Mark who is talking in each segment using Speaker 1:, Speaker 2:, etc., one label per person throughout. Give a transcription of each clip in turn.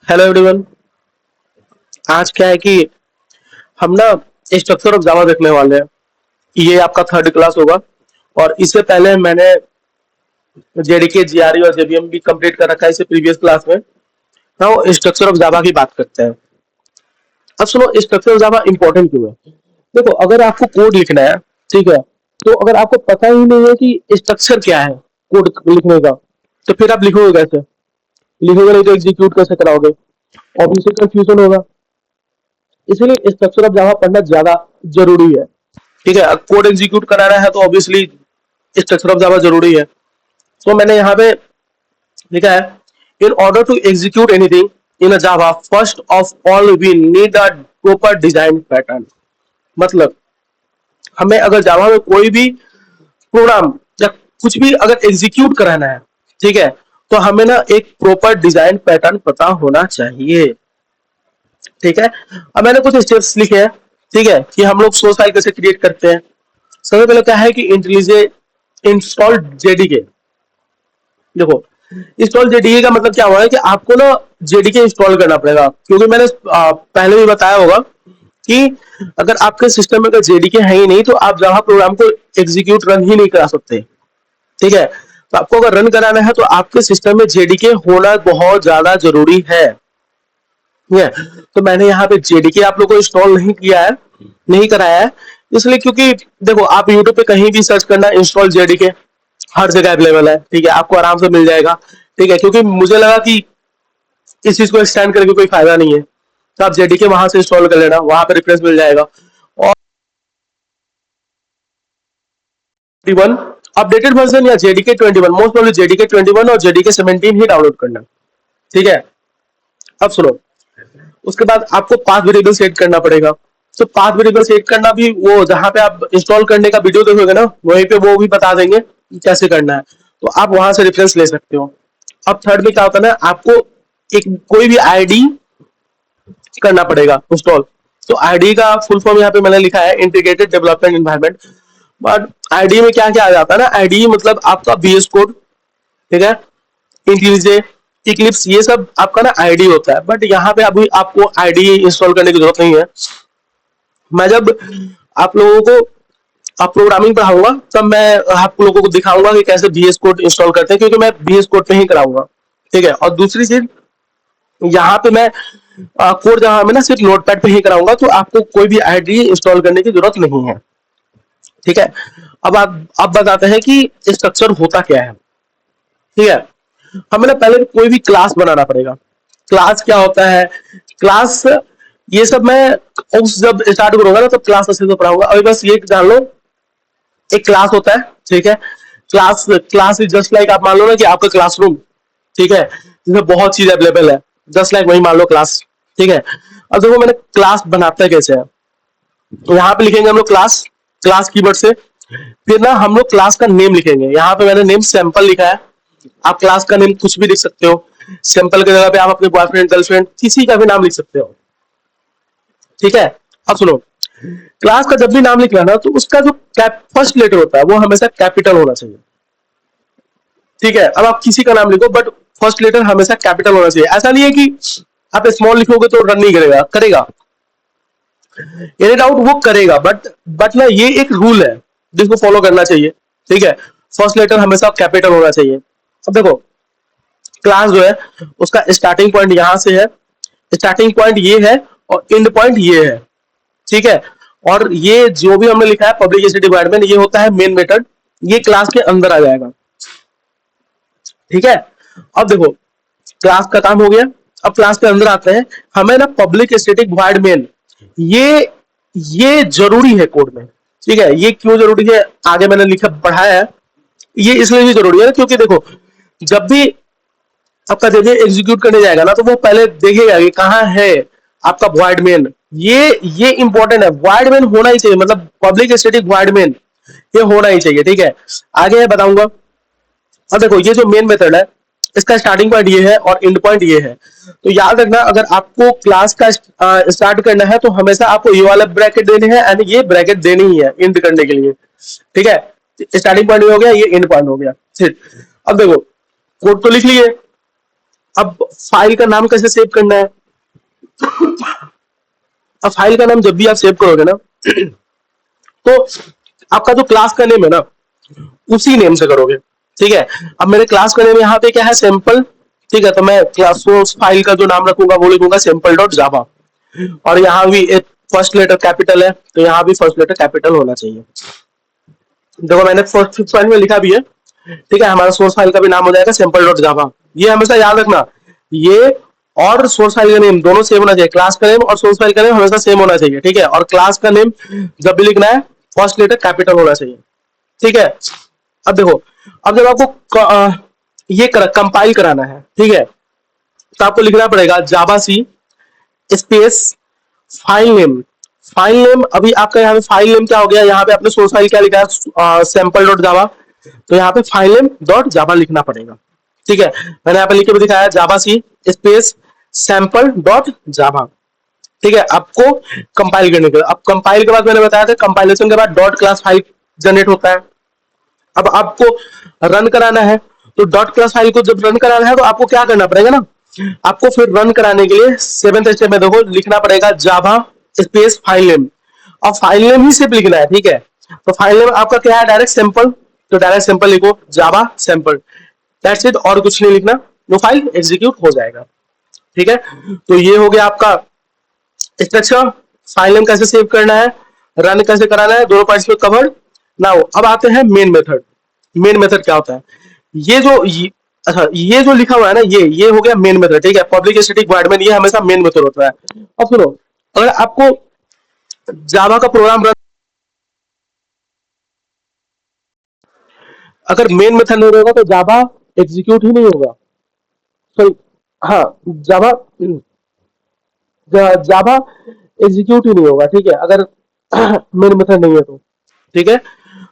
Speaker 1: Hello everyone. आज क्या है कि हम ना स्ट्रक्चर ऑफ जावा देखने वाले हैं। ये आपका थर्ड क्लास होगा और इससे पहले मैंने जेडीके जीआरई और जेबीएम भी कंप्लीट कर रखा है इससे प्रीवियस क्लास में। नाउ स्ट्रक्चर ऑफ जावा की बात करते हैं। अब सुनो, स्ट्रक्चर ऑफ जावा इंपॉर्टेंट क्यों है। देखो, अगर आपको कोड लिखना है, ठीक है, तो अगर आपको पता ही नहीं है कि स्ट्रक्चर क्या है कोड लिखने का, तो फिर आप लिखोगे कैसे? लिखोगे नहीं तो एग्जीक्यूट कैसे कराओगे? ऑब्वियसली कंफ्यूजन होगा। इसीलिए स्ट्रक्चर ऑफ जावा पढ़ना ज्यादा जरूरी है। ठीक है, कोड एग्जीक्यूट कराना है तो ऑब्वियसली स्ट्रक्चर ऑफ जावा जरूरी है। तो मैंने यहाँ पे लिखा है, in order to execute anything in a Java first of all we need a proper design pattern. मतलब हमें अगर जावा में कोई भी प्रोग्राम या कुछ भी अगर एग्जीक्यूट कराना है, ठीक है, तो हमें ना एक प्रॉपर डिजाइन पैटर्न पता होना चाहिए। ठीक है, अब मैंने कुछ स्टेप्स लिखे हैं, ठीक है, कि हम लोग सोर्स फाइल कैसे क्रिएट करते हैं। सबसे पहले क्या है कि इंटेलिजे इंस्टॉल जेडीके। देखो, इंस्टॉल जेडीके का मतलब क्या हुआ है कि आपको ना जेडीके इंस्टॉल करना पड़ेगा, क्योंकि मैंने पहले भी बताया होगा कि अगर आपके सिस्टम में अगर जेडीके है ही नहीं तो आप जावा प्रोग्राम को एग्जीक्यूट रन ही नहीं करा सकते। ठीक है, तो आपको अगर रन कराना है तो आपके सिस्टम में जेडीके होना बहुत ज्यादा जरूरी है। ठीक है, तो मैंने यहाँ पे जेडीके आप लोगों को इंस्टॉल नहीं किया है, नहीं कराया है, इसलिए क्योंकि देखो, आप यूट्यूब पे कहीं भी सर्च करना इंस्टॉल जेडीके, हर जगह अवेलेबल है। ठीक है, आपको आराम से मिल जाएगा। ठीक है, क्योंकि मुझे लगा कि इस चीज को एक्सटेंड करके कोई फायदा नहीं है, तो आप जेडीके वहां से इंस्टॉल कर लेना, वहां पे रेफरेंस मिल जाएगा। और 21 अपडेटेड वर्जन या जेडीके 21, मोस्ट प्रोबेबली जेडीके 21 और जेडीके 17 ही डाउनलोड करना। ठीक है, अब सुनो, उसके बाद आपको पाथ वेरिएबल सेट करना पड़ेगा। तो पाथ वेरिएबल सेट करना भी वो जहां पे आप इंस्टॉल करने का वीडियो देखोगे ना, वहीं पे वो भी बता देंगे कि कैसे करना है, तो आप वहां से रेफरेंस ले सकते हो। अब थर्ड में क्या होता है ना, आपको एक कोई भी आईडी करना पड़ेगा इंस्टॉल। तो आईडी का फुल फॉर्म यहाँ पे मैंने लिखा है, integrated development environment. But ID में क्या क्या आ जाता है ना, आईडी मतलब आपका बीएस कोड, ठीक है, इंटेलिजे, इक्लिप्स, ये सब आपका ना आईडी होता है। बट यहाँ पे अभी आपको आईडी इंस्टॉल करने की जरूरत नहीं है। मैं जब आप लोगों को आप प्रोग्रामिंग पढ़ाऊंगा तब मैं आप लोगों को दिखाऊंगा कि कैसे VS कोड इंस्टॉल करते हैं, क्योंकि मैं VS कोड पे ही कराऊंगा। ठीक है, और दूसरी चीज, यहाँ पे मैं कोड जहां में ना सिर्फ नोटपैड पे ही कराऊंगा, तो आपको कोई भी आईडी इंस्टॉल करने की जरूरत नहीं है। ठीक है, अब बताते हैं कि स्ट्रक्चर होता क्या है। ठीक है, हमें ना पहले कोई भी क्लास बनाना पड़ेगा। क्लास क्या होता है, क्लास, ये सब मैं उस जब स्टार्ट करूंगा ना तब क्लास अच्छे से पढ़ाऊंगा। अभी बस ये जान लो, एक क्लास होता है, ठीक है, class class is just like, आप मान लो ना कि आपका क्लासरूम, ठीक है, जिसमें बहुत चीज अवेलेबल है, जस्ट लाइक वही मान लो क्लास। ठीक है, अब देखो मैंने क्लास बनाता है कैसे है, तो यहाँ पे लिखेंगे हम लोग क्लास, क्लास कीवर्ड से। फिर ना हम लोग क्लास का नेम लिखेंगे, यहाँ पे मैंने नेम सैंपल लिखा है। आप क्लास का नेम कुछ भी लिख सकते हो, सैंपल की जगह पे आप अपने बॉयफ्रेंड गर्लफ्रेंड किसी का भी नाम लिख सकते हो। ठीक है, अब सुनो, क्लास का जब भी नाम लिखना ना तो उसका जो फर्स्ट लेटर होता है वो हमेशा कैपिटल होना चाहिए। ठीक है, अब आप किसी का नाम लिखो बट फर्स्ट लेटर हमेशा कैपिटल होना चाहिए। ऐसा नहीं है कि आप स्मॉल लिखोगे तो रन नहीं करेगा, करेगा, एनी डाउट वो करेगा, बट ना ये एक रूल है जिसको फॉलो करना चाहिए। ठीक है, फर्स्ट लेटर हमेशा कैपिटल होना चाहिए। अब देखो, क्लास जो है उसका स्टार्टिंग पॉइंट यहां से है, स्टार्टिंग पॉइंट ये है और एंड पॉइंट ये है। ठीक है, और ये जो भी हमने लिखा है पब्लिक एसिड डिपार्टमेंट, ये होता है मेन मेथड, ये क्लास के अंदर आ जाएगा। ठीक है, अब देखो, क्लास का काम हो गया। अब क्लास के अंदर आते हैं, हमें ना पब्लिक स्टैटिक वॉइड मेन, ये ये जरूरी है कोड में। ठीक है, ये क्यों जरूरी है आगे मैंने लिखा पढ़ाया है। ये इसलिए भी जरूरी है क्योंकि देखो, जब भी आपका जब एग्जीक्यूट करने जाएगा ना तो वो पहले देखेगा कि कहाँ है आपका वॉइड मेन। ये इंपॉर्टेंट है, वॉइड मेन होना ही चाहिए, मतलब पब्लिक स्टैटिक वॉइड मेन ये होना ही चाहिए। ठीक है, आगे बताऊंगा। अब देखो, ये जो मेन मेथड है इसका स्टार्टिंग पॉइंट ये है और एंड पॉइंट ये है। तो याद रखना, अगर आपको क्लास का स्टार्ट करना है तो हमेशा आपको ये वाला ब्रैकेट देने हैं एंड ये ब्रैकेट देनी ही है एंड करने के लिए। ठीक है, स्टार्टिंग पॉइंट हो गया, ये एंड पॉइंट हो गया। ठीक, अब देखो, कोड तो लिख लिए, अब फाइल का नाम कैसे सेव करना है? अब फाइल का नाम जब भी आप सेव करोगे ना, तो आपका जो क्लास का नेम है ना, उसी नेम से करोगे। ठीक है, अब मेरे क्लास का नेम यहाँ पे क्या है, सैंपल। ठीक है, तो मैं क्लास सोर्स फाइल का जो नाम रखूंगा वो लिखूंगा सैंपल डॉट जावा, और यहाँ भी एक फर्स्ट लेटर कैपिटल है, तो यहाँ भी फर्स्ट लेटर कैपिटल होना चाहिए। देखो मैंने फर्स्ट फाइल में लिखा भी है। ठीक है, हमारा सोर्स फाइल का भी नाम हो जाएगा सैंपल डॉट जावा। ये हमेशा याद रखना, ये और सोर्स फाइल का नेम दोनों सेम होना चाहिए। क्लास का नेम और सोर्स फाइल का नेम हमेशा सेम होना चाहिए। ठीक है, और क्लास का नेम जब भी लिखना है फर्स्ट लेटर कैपिटल होना चाहिए। ठीक है, अब देखो, अब जब आपको ये कंपाइल कराना है, ठीक है, तो आपको लिखना पड़ेगा javac space file name. File name, अभी आपका यहाँ पे फाइल नेम क्या हो गया, यहाँ पे आपने सोर्स फाइल क्या लिखा है, सैंपल डॉट जावा, तो यहाँ पे फाइल नेम डॉट जावा लिखना पड़ेगा। ठीक है, मैंने यहाँ पे लिख के भी दिखाया, जावा सी स्पेस सैंपल डॉट जावा। ठीक है, आपको कंपाइल करने के बाद, अब कंपाइल के बाद मैंने बताया था कंपाइलेशन के बाद डॉट क्लास फाइल जनरेट होता है। अब आपको रन कराना है, तो डॉट क्लास फाइल को जब रन कराना है तो आपको क्या करना पड़ेगा ना, आपको फिर रन कराने के लिए सेवेंथ स्टेप में देखो लिखना पड़ेगा जावा स्पेस फाइल नेम, और फाइल नेम ही सिर्फ लिखना है। ठीक है, तो फाइल नेम आपका क्या है, डायरेक्ट सिंपल, तो डायरेक्ट सिंपल लिखो जावा सिंपल, दैट्स इट, और कुछ नहीं लिखना, वो फाइल एग्जीक्यूट हो जाएगा। ठीक है, तो ये हो गया आपका स्ट्रक्चर, फाइल नेम कैसे सेव करना है, रन कैसे कराना है, दोनों पॉइंट्स पे कवर्ड। नाउ अब आते हैं मेन मेथड। मेन मेथड क्या होता है, ये जो अच्छा ये जो लिखा हुआ है ना, ये हो गया मेन मेथड। ठीक है, पब्लिक स्टैटिक वॉइड मेन, ये हमेशा मेन मेथड होता है। अब सुनो, अगर आपको जावा का प्रोग्राम रन, अगर मेन मेथड नहीं रहेगा तो जावा एग्जीक्यूट ही नहीं होगा। सॉरी, हाँ, जावा जावा एग्जीक्यूट ही नहीं होगा। ठीक है, अगर मेन मेथड नहीं है तो। ठीक है,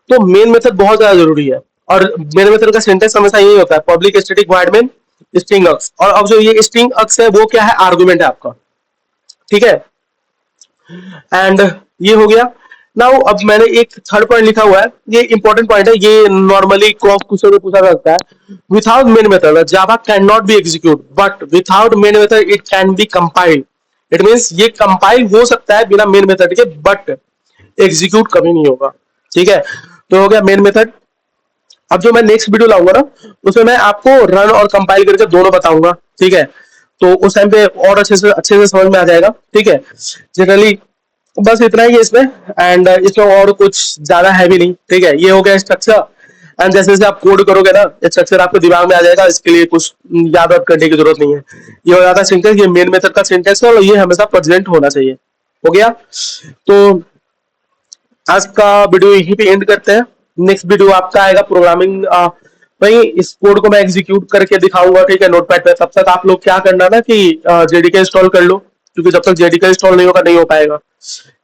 Speaker 1: तो मेन मेथड बहुत ज्यादा जरूरी है, और मेन मेथड का सिंटेक्स हमेशा यही होता है, public static void main string args, और अब जो ये स्ट्रिंग अक्स है वो क्या है, आर्गुमेंट है आपका। ठीक है, एंड ये हो गया। नाउ अब मैंने एक थर्ड पॉइंट लिखा हुआ है, ये इंपॉर्टेंट पॉइंट है, ये नॉर्मली क्रॉस क्वेश्चन में पूछा जा सकता है। Without main method Java can not be execute, but without main method it can be compiled. It means ये कंपाइल हो सकता है बिना मेन मेथड के, बट एग्जीक्यूट कभी नहीं होगा। ठीक है, तो हो गया मेन मेथड। अब जो मैं नेक्स्ट वीडियो लाऊंगा ना, उसमें मैं आपको रन और कंपाइल करके दोनों बताऊंगा। ठीक है, तो उस टाइम पे और अच्छे से समझ में आ जाएगा। ठीक है, जनरली बस इतना ही है इसमें, एंड इसमें और कुछ ज्यादा है भी नहीं। ठीक है, ये हो गया स्ट्रक्चर, एंड जैसे जैसे आप कोड करोगे ना, स्ट्रक्चर आपको दिमाग में आ जाएगा, इसके लिए कुछ याद वाद करने की जरूरत नहीं है। ये हो जाता है सिंटेक्स, ये मेन मेथड का सिंटेक्स है, और ये हमेशा प्रेजेंट होना चाहिए। हो गया, तो आज का वीडियो यहीं पे एंड करते हैं। नेक्स्ट वीडियो आपका आएगा प्रोग्रामिंग, भाई इस कोड को मैं एग्जीक्यूट करके दिखाऊंगा। ठीक है, नोटपैड पे। तब तक आप लोग क्या करना ना कि जेडीके इंस्टॉल कर लो, क्योंकि जब तक जेडीके इंस्टॉल नहीं होगा नहीं हो पाएगा।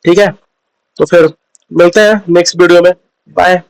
Speaker 1: ठीक है, तो फिर मिलते हैं नेक्स्ट वीडियो में। बाय।